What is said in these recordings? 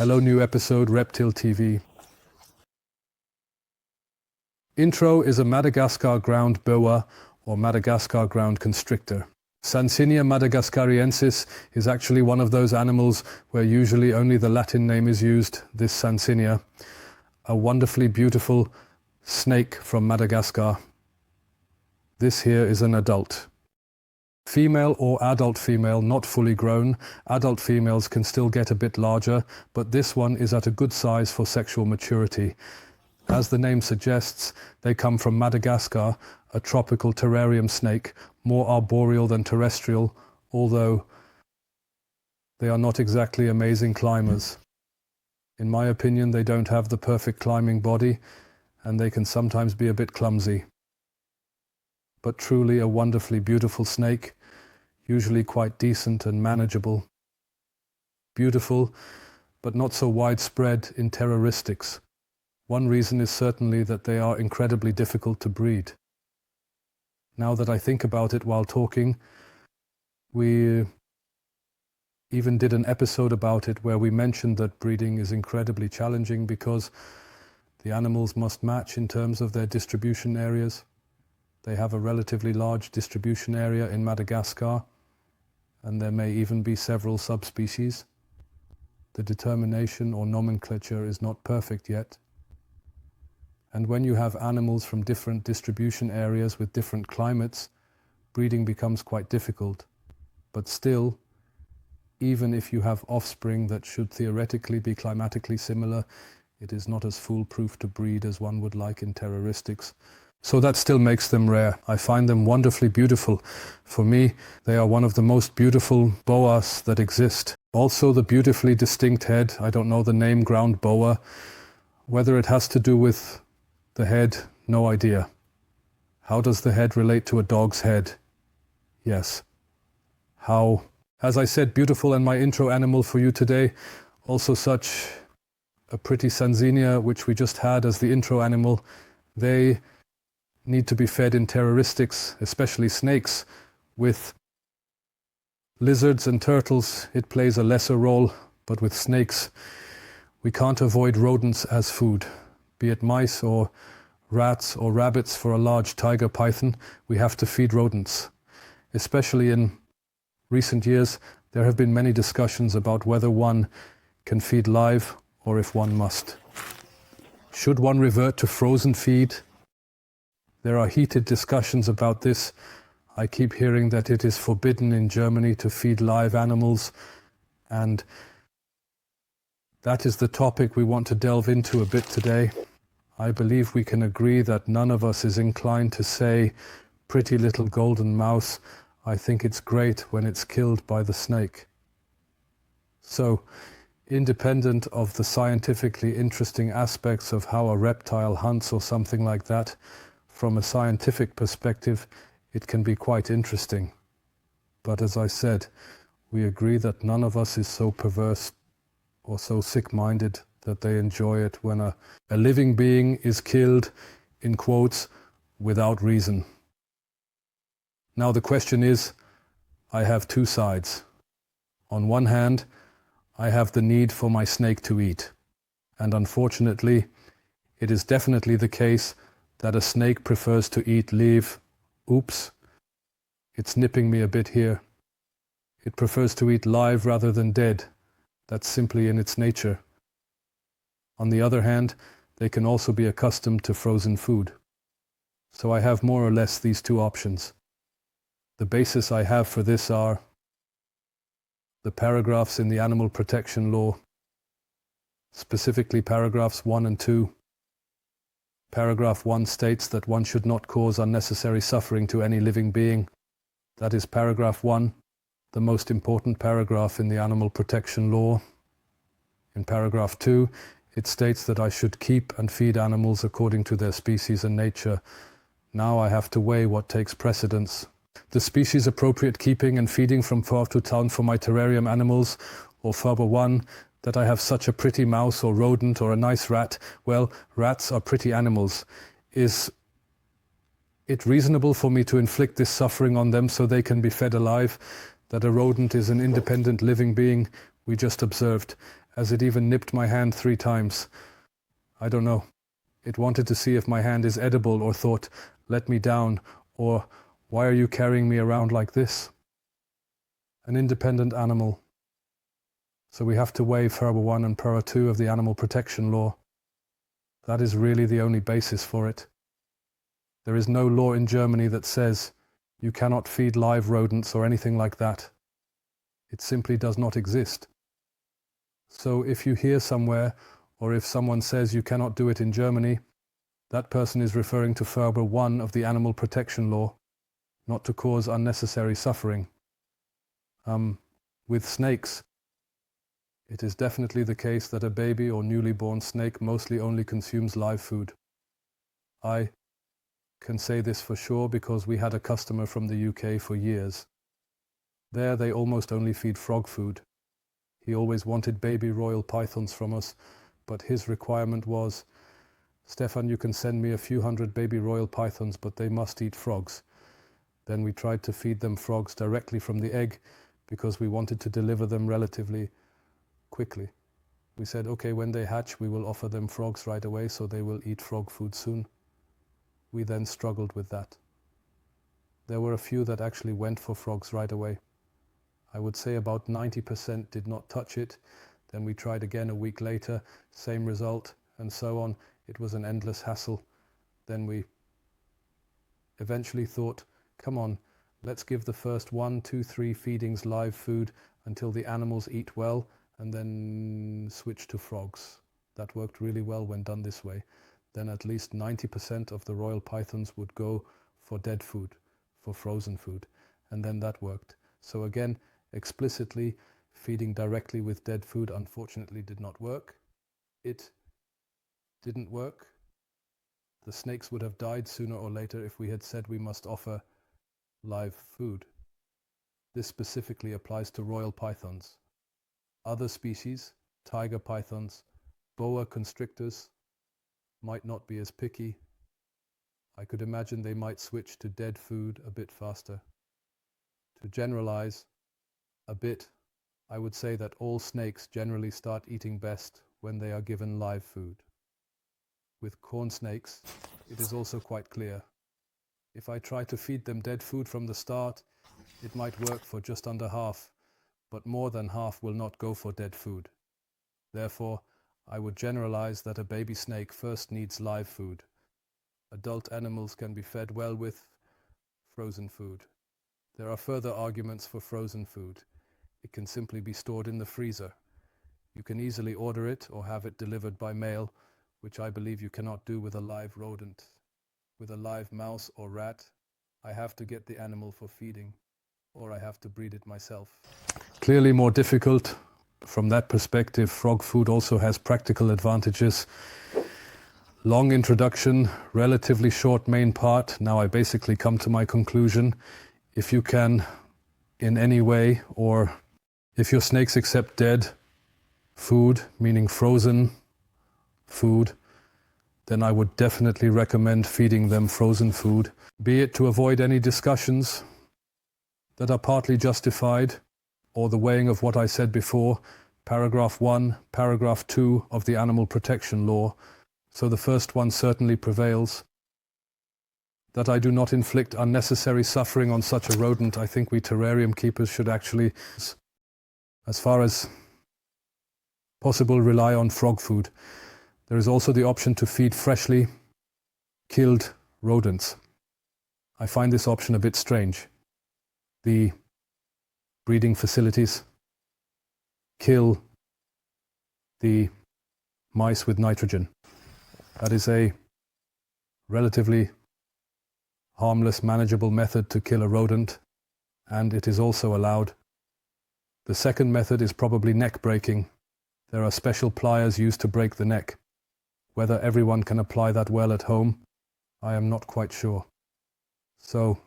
Hello, new episode, ReptilTV. Intro is a Madagascar ground boa or Madagascar ground constrictor. Sanzinia madagascariensis is actually one of those animals where usually only the Latin name is used, this Sanzinia, a wonderfully beautiful snake from Madagascar. This here is an adult. Female or adult female, not fully grown. Adult females can still get a bit larger, but this one is at a good size for sexual maturity. As the name suggests, they come from Madagascar, a tropical terrarium snake, more arboreal than terrestrial, although they are not exactly amazing climbers. In my opinion, they don't have the perfect climbing body, and they can sometimes be a bit clumsy. But truly a wonderfully beautiful snake, usually quite decent and manageable. Beautiful, but not so widespread in terroristics. One reason is certainly that they are incredibly difficult to breed. Now that I think about it while talking, we even did an episode about it where we mentioned that breeding is incredibly challenging because the animals must match in terms of their distribution areas. They have a relatively large distribution area in Madagascar, and there may even be several subspecies. The determination or nomenclature is not perfect yet. And when you have animals from different distribution areas with different climates, breeding becomes quite difficult. But still, even if you have offspring that should theoretically be climatically similar, it is not as foolproof to breed as one would like in terroristics. So that still makes them rare. I find them wonderfully beautiful. For me, they are one of the most beautiful boas that exist. Also the beautifully distinct head, I don't know the name, ground boa. Whether it has to do with the head, no idea. How does the head relate to a dog's head? Yes. How? As I said, beautiful, and my intro animal for you today, also such a pretty Sanzinia, which we just had as the intro animal. They need to be fed in terroristics, especially snakes. With lizards and turtles, it plays a lesser role, but with snakes, we can't avoid rodents as food. Be it mice or rats or rabbits for a large tiger python, we have to feed rodents. Especially in recent years, there have been many discussions about whether one can feed live or if one must. Should one revert to frozen feed? There are heated discussions about this. I keep hearing that it is forbidden in Germany to feed live animals, and that is the topic we want to delve into a bit today. I believe we can agree that none of us is inclined to say, pretty little golden mouse, I think it's great when it's killed by the snake. So, independent of the scientifically interesting aspects of how a reptile hunts or something like that, from a scientific perspective, it can be quite interesting. But as I said, we agree that none of us is so perverse or so sick-minded that they enjoy it when a living being is killed, in quotes, without reason. Now the question is, I have two sides. On one hand, I have the need for my snake to eat. And unfortunately, it is definitely the case that a snake prefers to eat live. Oops, it's nipping me a bit here. It prefers to eat live rather than dead. That's simply in its nature. On the other hand, they can also be accustomed to frozen food. So I have more or less these two options. The basis I have for this are the paragraphs in the animal protection law, specifically paragraphs 1 and 2. Paragraph 1 states that one should not cause unnecessary suffering to any living being. That is paragraph 1, the most important paragraph in the animal protection law. In paragraph 2, it states that I should keep and feed animals according to their species and nature. Now I have to weigh what takes precedence. The species appropriate keeping and feeding from far to town for my terrarium animals, or further one, that I have such a pretty mouse or rodent or a nice rat. Well, rats are pretty animals. Is it reasonable for me to inflict this suffering on them so they can be fed alive? That a rodent is an independent living being, we just observed. Has it even nipped my hand 3 times? I don't know. It wanted to see if my hand is edible, or thought, let me down, or why are you carrying me around like this? An independent animal. So we have to waive FERBA 1 and FERBA 2 of the animal protection law. That is really the only basis for it. There is no law in Germany that says you cannot feed live rodents or anything like that. It simply does not exist. So if you hear somewhere, or if someone says you cannot do it in Germany, that person is referring to FERBA 1 of the animal protection law, not to cause unnecessary suffering. With snakes, it is definitely the case that a baby or newly born snake mostly only consumes live food. I can say this for sure because we had a customer from the UK for years. There they almost only feed frog food. He always wanted baby royal pythons from us, but his requirement was, Stefan, you can send me a few hundred baby royal pythons, but they must eat frogs. Then we tried to feed them frogs directly from the egg because we wanted to deliver them relatively quickly. We said, okay, when they hatch, we will offer them frogs right away, so they will eat frog food soon. We then struggled with that. There were a few that actually went for frogs right away. I would say about 90% did not touch it. Then we tried again a week later, same result, and so on. It was an endless hassle. Then we eventually thought, come on, let's give the first 1, 2, 3 feedings live food until the animals eat well, and then switch to frogs. That worked really well when done this way. Then at least 90% of the royal pythons would go for dead food, for frozen food, and then that worked. So again, explicitly feeding directly with dead food unfortunately did not work. It didn't work. The snakes would have died sooner or later if we had said we must offer live food. This specifically applies to royal pythons. Other species, tiger pythons, boa constrictors, might not be as picky. I could imagine they might switch to dead food a bit faster. To generalize a bit, I would say that all snakes generally start eating best when they are given live food. With corn snakes, it is also quite clear. If I try to feed them dead food from the start, it might work for just under half, but more than half will not go for dead food. Therefore, I would generalize that a baby snake first needs live food. Adult animals can be fed well with frozen food. There are further arguments for frozen food. It can simply be stored in the freezer. You can easily order it or have it delivered by mail, which I believe you cannot do with a live rodent. With a live mouse or rat, I have to get the animal for feeding, or I have to breed it myself. Clearly more difficult. From that perspective, frog food also has practical advantages. Long introduction, relatively short main part. Now I basically come to my conclusion. If you can, in any way, or if your snakes accept dead food, meaning frozen food, then I would definitely recommend feeding them frozen food, be it to avoid any discussions that are partly justified, or the weighing of what I said before, paragraph 1, paragraph 2 of the Animal Protection Law. So the first one certainly prevails. That I do not inflict unnecessary suffering on such a rodent. I think we terrarium keepers should actually, as far as possible, rely on frog food. There is also the option to feed freshly killed rodents. I find this option a bit strange. The breeding facilities kill the mice with nitrogen. That is a relatively harmless, manageable method to kill a rodent, and it is also allowed. The second method is probably neck breaking. There are special pliers used to break the neck. Whether everyone can apply that well at home, I am not quite sure. So,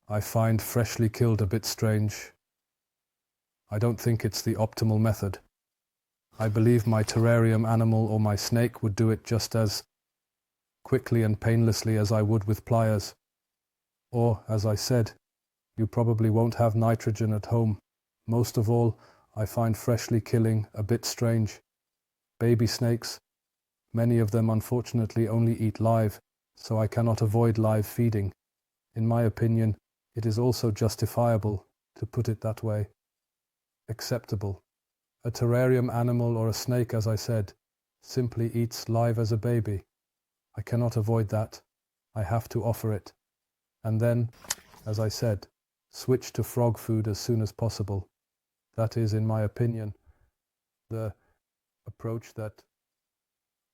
I find freshly killed a bit strange. I don't think it's the optimal method. I believe my terrarium animal or my snake would do it just as quickly and painlessly as I would with pliers. Or, as I said, you probably won't have nitrogen at home. Most of all, I find freshly killing a bit strange. Baby snakes, many of them unfortunately only eat live, so I cannot avoid live feeding. In my opinion, it is also justifiable, to put it that way. Acceptable. A terrarium animal or a snake, as I said, simply eats live as a baby. I cannot avoid that. I have to offer it. And then, as I said, switch to frog food as soon as possible. That is, in my opinion, the approach that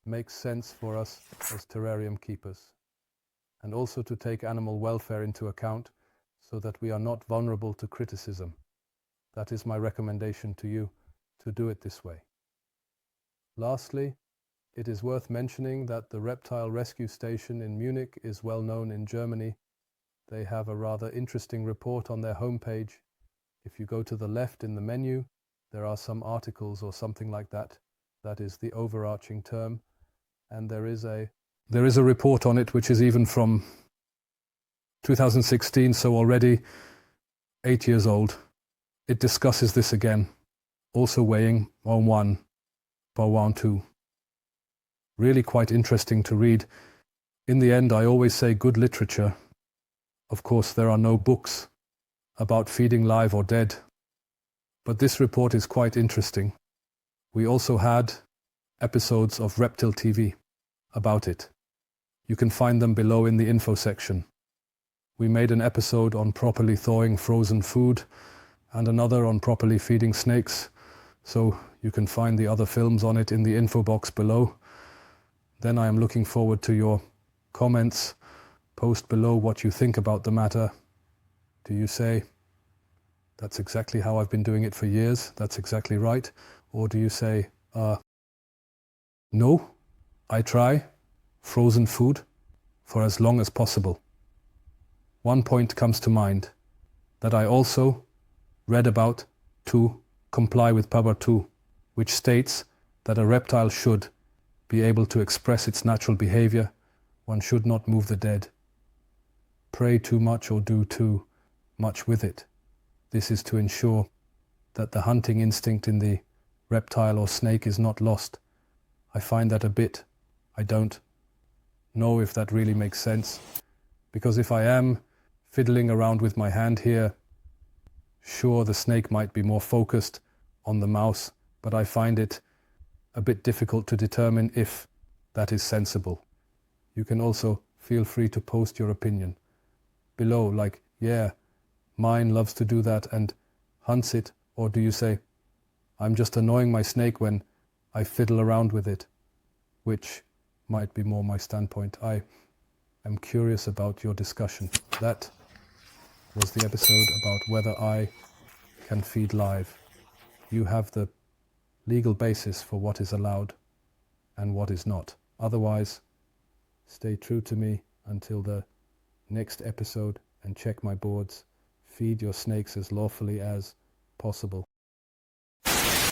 makes sense for us as terrarium keepers. And also to take animal welfare into account so that we are not vulnerable to criticism. That is my recommendation to you, to do it this way. Lastly, it is worth mentioning that the reptile rescue station in Munich is well known in Germany. They have a rather interesting report on their homepage. If you go to the left in the menu, there are some articles or something like that. That is the overarching term. And there is a report on it which is even from 2016, so already 8 years old. It discusses this again, also weighing 1.2. Really quite interesting to read. In the end, I always say good literature. Of course, there are no books about feeding live or dead, but this report is quite interesting. We also had episodes of ReptilTV about it. You can find them below in the info section. We made an episode on properly thawing frozen food and another on properly feeding snakes, so you can find the other films on it in the info box below. Then I am looking forward to your comments. Post below what you think about the matter. Do you say, that's exactly how I've been doing it for years, that's exactly right? Or do you say, no, I try frozen food for as long as possible? One point comes to mind that I also read about to comply with Power 2, which states that a reptile should be able to express its natural behavior. One should not move the dead, pray too much or do too much with it. This is to ensure that the hunting instinct in the reptile or snake is not lost. I find that I don't know if that really makes sense, because if I am fiddling around with my hand here, sure, the snake might be more focused on the mouse, but I find it a bit difficult to determine if that is sensible. You can also feel free to post your opinion below, like, yeah, mine loves to do that and hunts it, or do you say, I'm just annoying my snake when I fiddle around with it, which might be more my standpoint. I am curious about your discussion. That was the episode about whether I can feed live. You have the legal basis for what is allowed and what is not. Otherwise, stay true to me until the next episode and check my boards. Feed your snakes as lawfully as possible.